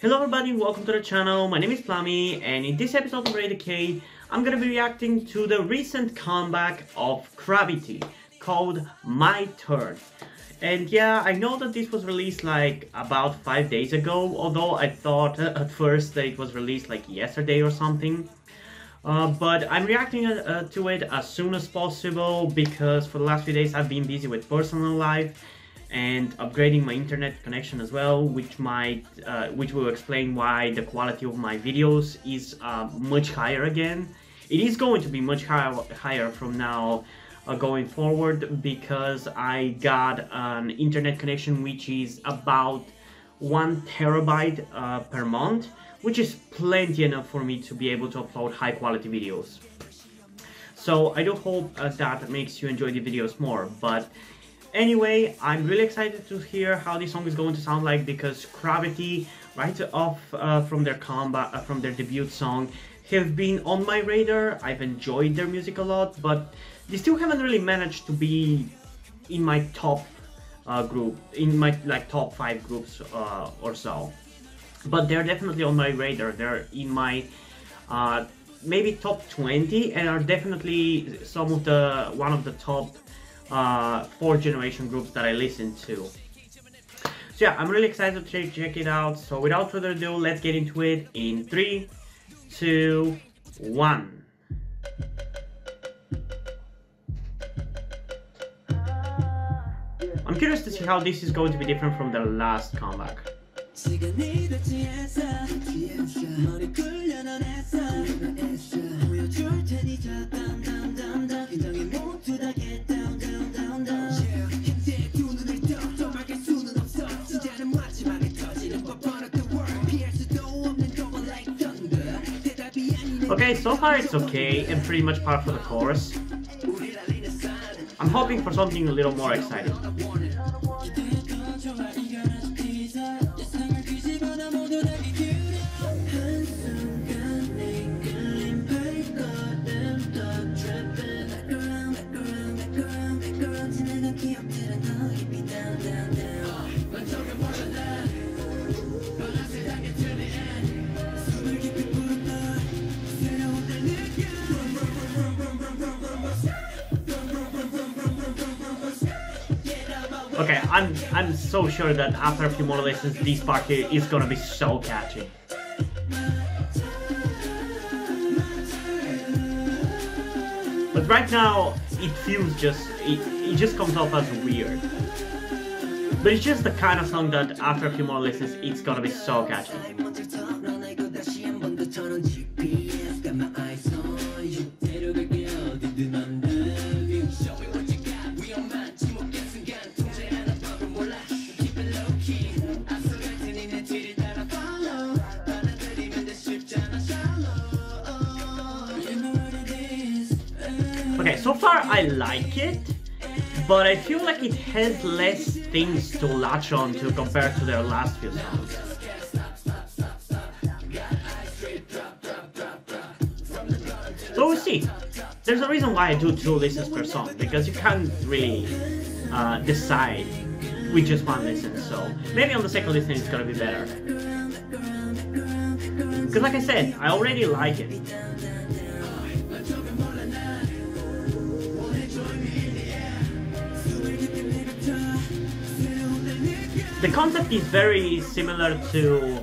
Hello everybody, welcome to the channel. My name is Plami, and in this episode of Decade, I'm gonna be reacting to the recent comeback of CRAVITY called My Turn. And yeah, I know that this was released like about 5 days ago, although I thought at first that it was released like yesterday or something. But I'm reacting to it as soon as possible because for the last few days I've been busy with personal life and upgrading my internet connection as well, which will explain why the quality of my videos is much higher again. It is going to be much higher from now going forward because I got an internet connection which is about 1 terabyte per month, which is plenty enough for me to be able to upload high quality videos. So I do hope that makes you enjoy the videos more. But anyway, I'm really excited to hear how this song is going to sound like because CRAVITY, right off from their debut song, have been on my radar. I've enjoyed their music a lot, but they still haven't really managed to be in my top group, in my top 5 groups or so. But they're definitely on my radar. They're in my maybe top 20, and are definitely one of the top 4th generation groups that I listen to. So yeah, I'm really excited to check it out. So without further ado, let's get into it in 3, 2, 1. I'm curious to see how this is going to be different from the last comeback. Okay, so far it's okay and pretty much par for the course. I'm hoping for something a little more exciting. Okay, I'm so sure that after a few more listens, this part here is gonna be so catchy. But right now, it feels it just comes off as weird. But it's just the kind of song that after a few more listens, it's gonna be so catchy. Okay, so far I like it, but I feel like it has less things to latch on to compared to their last few songs. So we'll see. There's a reason why I do 2 listens per song, because you can't really decide with just 1 listen, so maybe on the second listen it's gonna be better. Because like I said, I already like it. The concept is very similar to,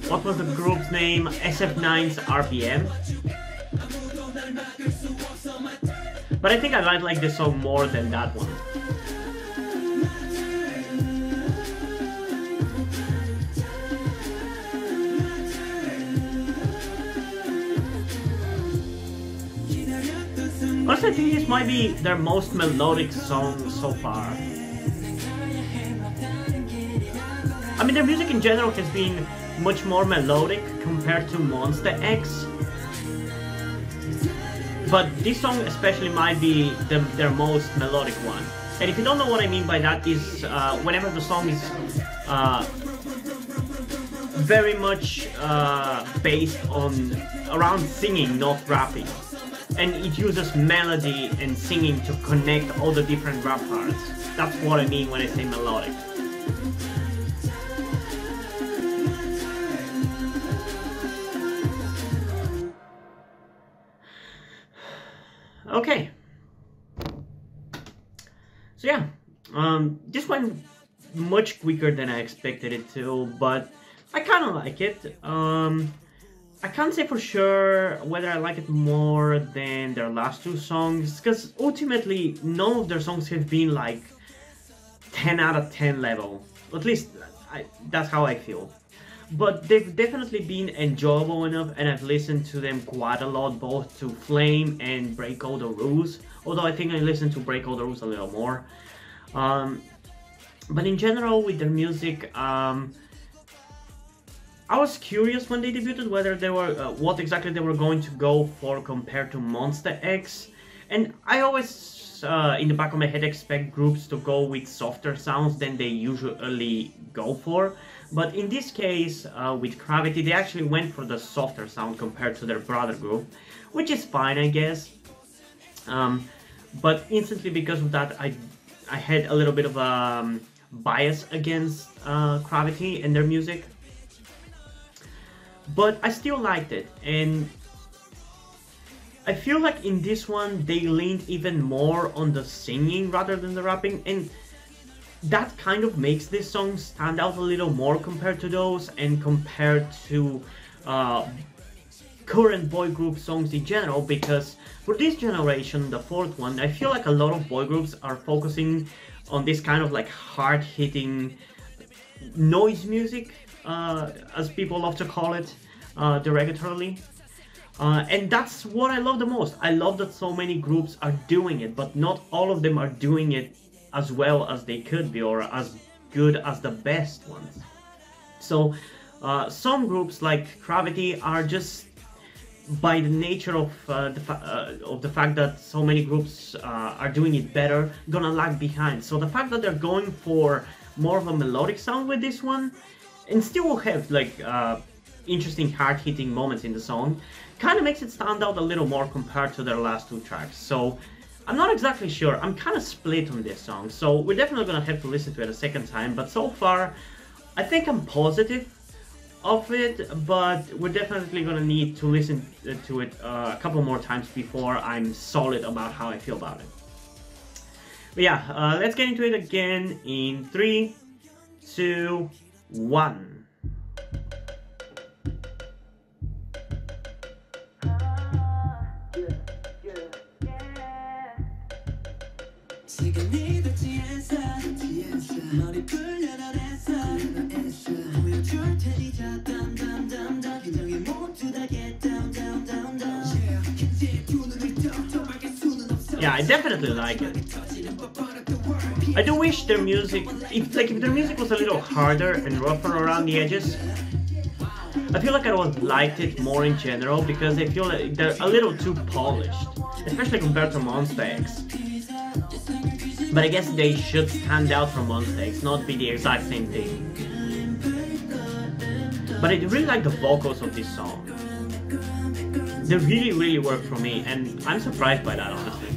what was the group's name? SF9's RPM. But I think I like this song more than that one. Also, I think this might be their most melodic song so far. I mean, their music in general has been much more melodic compared to Monster X. But this song especially might be their most melodic one. And if you don't know what I mean by that is whenever the song is very much based around singing, not rapping. And it uses melody and singing to connect all the different rap parts. That's what I mean when I say melodic. Okay. So yeah, this went much quicker than I expected it to, but I kind of like it. I can't say for sure whether I like it more than their last two songs, because ultimately none of their songs have been like 10 out of 10 level. At least that's how I feel. But they've definitely been enjoyable enough, and I've listened to them quite a lot, both to Flame and Break All the Rules. Although I think I listened to Break All the Rules a little more. But in general, with their music, I was curious when they debuted whether they were what exactly they were going to go for compared to Monster X, and I always in the back of my head expect groups to go with softer sounds than they usually go for. But in this case, with CRAVITY, they actually went for the softer sound compared to their brother group, which is fine, I guess. But instantly because of that, I had a little bit of a bias against CRAVITY and their music. But I still liked it, and I feel like in this one they leaned even more on the singing rather than the rapping, and that kind of makes this song stand out a little more compared to those, and compared to current boy group songs in general, because for this generation, the fourth one, I feel like a lot of boy groups are focusing on this kind of like hard-hitting noise music, as people love to call it derogatorily. And that's what I love the most. I love that so many groups are doing it, but not all of them are doing it as well as they could be, or as good as the best ones. So some groups like CRAVITY are just, by the nature of the fact that so many groups are doing it better, gonna lag behind. So the fact that they're going for more of a melodic sound with this one, and still have like interesting hard-hitting moments in the song, kind of makes it stand out a little more compared to their last two tracks. So I'm not exactly sure. I'm kind of split on this song, so we're definitely gonna have to listen to it a second time. But so far, I think I'm positive of it, but we're definitely gonna need to listen to it a couple more times before I'm solid about how I feel about it. But yeah, let's get into it again in 3, 2, 1. Yeah, I definitely like it. I do wish their music, if their music was a little harder and rougher around the edges, I feel like I would have liked it more in general, because I feel like they're a little too polished, especially compared to Monster X. But I guess they should stand out from Monster X, not be the exact same thing. But I really like the vocals of this song. They really work for me, and I'm surprised by that, honestly.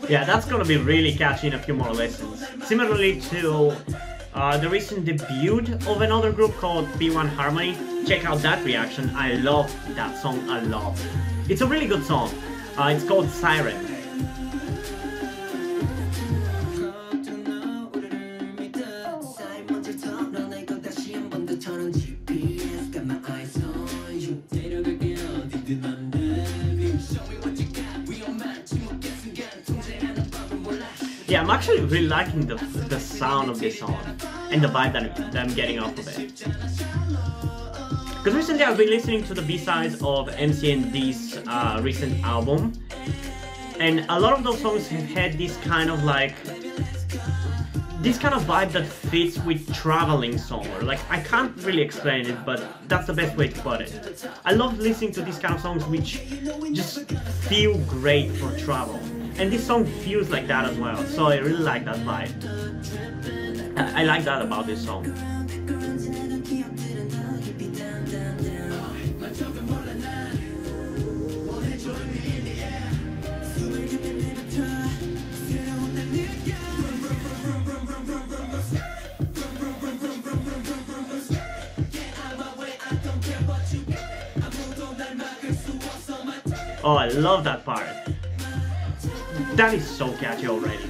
Yeah, that's gonna be really catchy in a few more listens. Similarly to the recent debut of another group called B1 Harmony. Check out that reaction. I love that song a lot. It's a really good song. It's called Siren. Yeah, I'm actually really liking the sound of this song and the vibe that I'm getting off of it. Because recently I've been listening to the B-sides of MCND's recent album, and a lot of those songs have had this kind of vibe that fits with traveling song. Like, I can't really explain it, but that's the best way to put it. I love listening to these kind of songs which just feel great for travel. And this song feels like that as well, so I really like that vibe. I like that about this song. Oh, I love that part. That is so catchy already.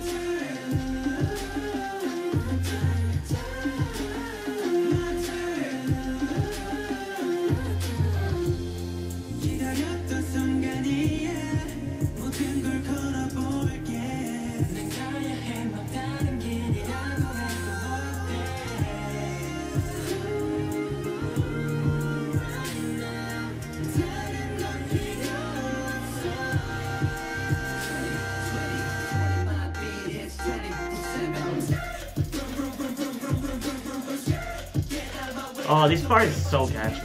Oh, this part is so catchy.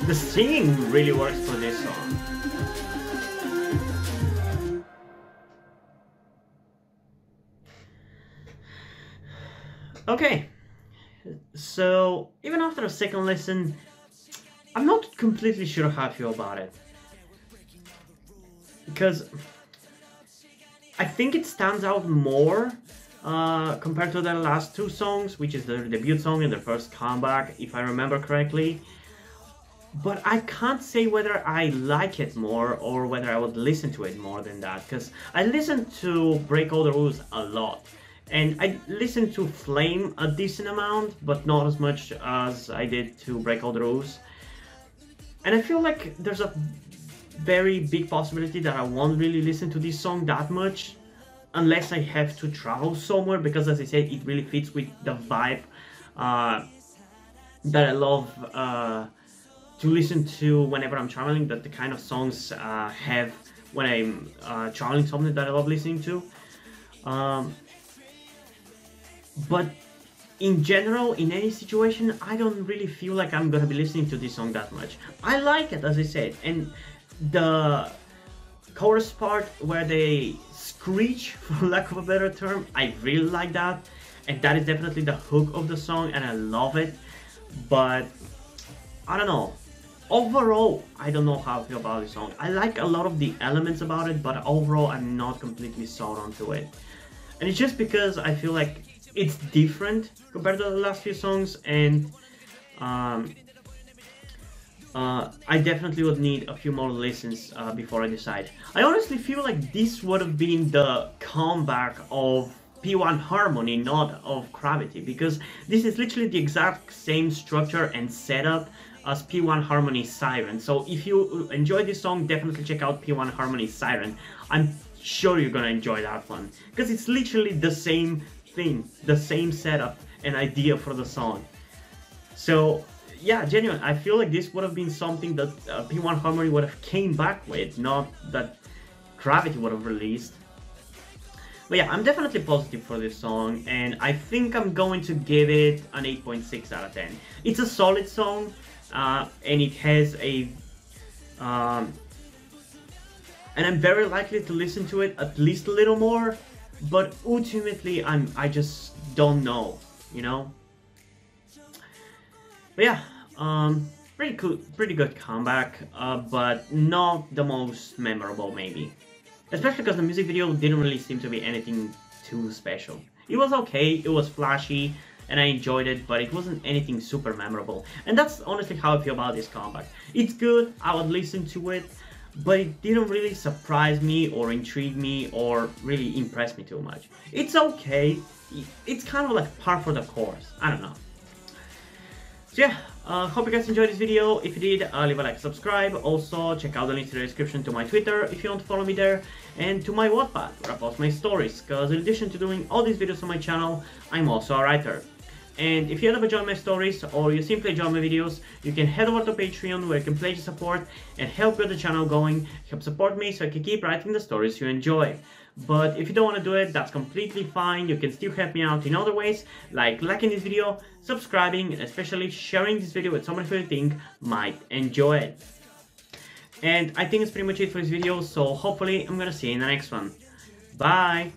The singing really works for this song. Okay, so even after a second listen, I'm not completely sure how I feel about it. Because I think it stands out more compared to their last two songs, which is their debut song and their first comeback, if I remember correctly. But I can't say whether I like it more or whether I would listen to it more than that, because I listened to Break All the Rules a lot. And I listened to Flame a decent amount, but not as much as I did to Break All the Rules. And I feel like there's a very big possibility that I won't really listen to this song that much unless I have to travel somewhere, because as I said, it really fits with the vibe that I love to listen to whenever I'm traveling, that the kind of songs have when I'm traveling, something that I love listening to. But in general, in any situation, I don't really feel like I'm gonna be listening to this song that much. I like it, as I said, and the chorus part where they screech, for lack of a better term, I really like that, and that is definitely the hook of the song, and I love it. But I don't know, overall I don't know how I feel about this song. I like a lot of the elements about it, but overall I'm not completely sold onto it, and it's just because I feel like it's different compared to the last few songs, and I definitely would need a few more listens before I decide. I honestly feel like this would have been the comeback of P1 Harmony, not of CRAVITY, because this is literally the exact same structure and setup as P1 Harmony Siren. So if you enjoy this song, definitely check out P1 Harmony Siren. I'm sure you're gonna enjoy that one, because it's literally the same thing, the same setup and idea for the song. So yeah, genuine, I feel like this would have been something that P1 Harmony would have came back with, not that CRAVITY would have released. But yeah, I'm definitely positive for this song, and I think I'm going to give it an 8.6 out of 10. It's a solid song, and it has a... and I'm very likely to listen to it at least a little more, but ultimately I just don't know, you know? But yeah, pretty good comeback, but not the most memorable maybe. Especially because the music video didn't really seem to be anything too special. It was okay, it was flashy, and I enjoyed it, but it wasn't anything super memorable. And that's honestly how I feel about this comeback. It's good, I would listen to it, but it didn't really surprise me or intrigue me or really impress me too much. It's okay, it's kind of like par for the course, I don't know. So yeah, hope you guys enjoyed this video. If you did, leave a like, subscribe. Also, check out the link to the description to my Twitter if you want to follow me there, and to my Wattpad where I post my stories, because in addition to doing all these videos on my channel, I'm also a writer. And if you ever enjoy my stories or you simply enjoy my videos, you can head over to Patreon where you can pledge your support and help get the channel going, help support me so I can keep writing the stories you enjoy. But if you don't want to do it, that's completely fine. You can still help me out in other ways, like liking this video, subscribing, and especially sharing this video with someone who you think might enjoy it. And I think it's pretty much it for this video, so hopefully I'm gonna see you in the next one. Bye!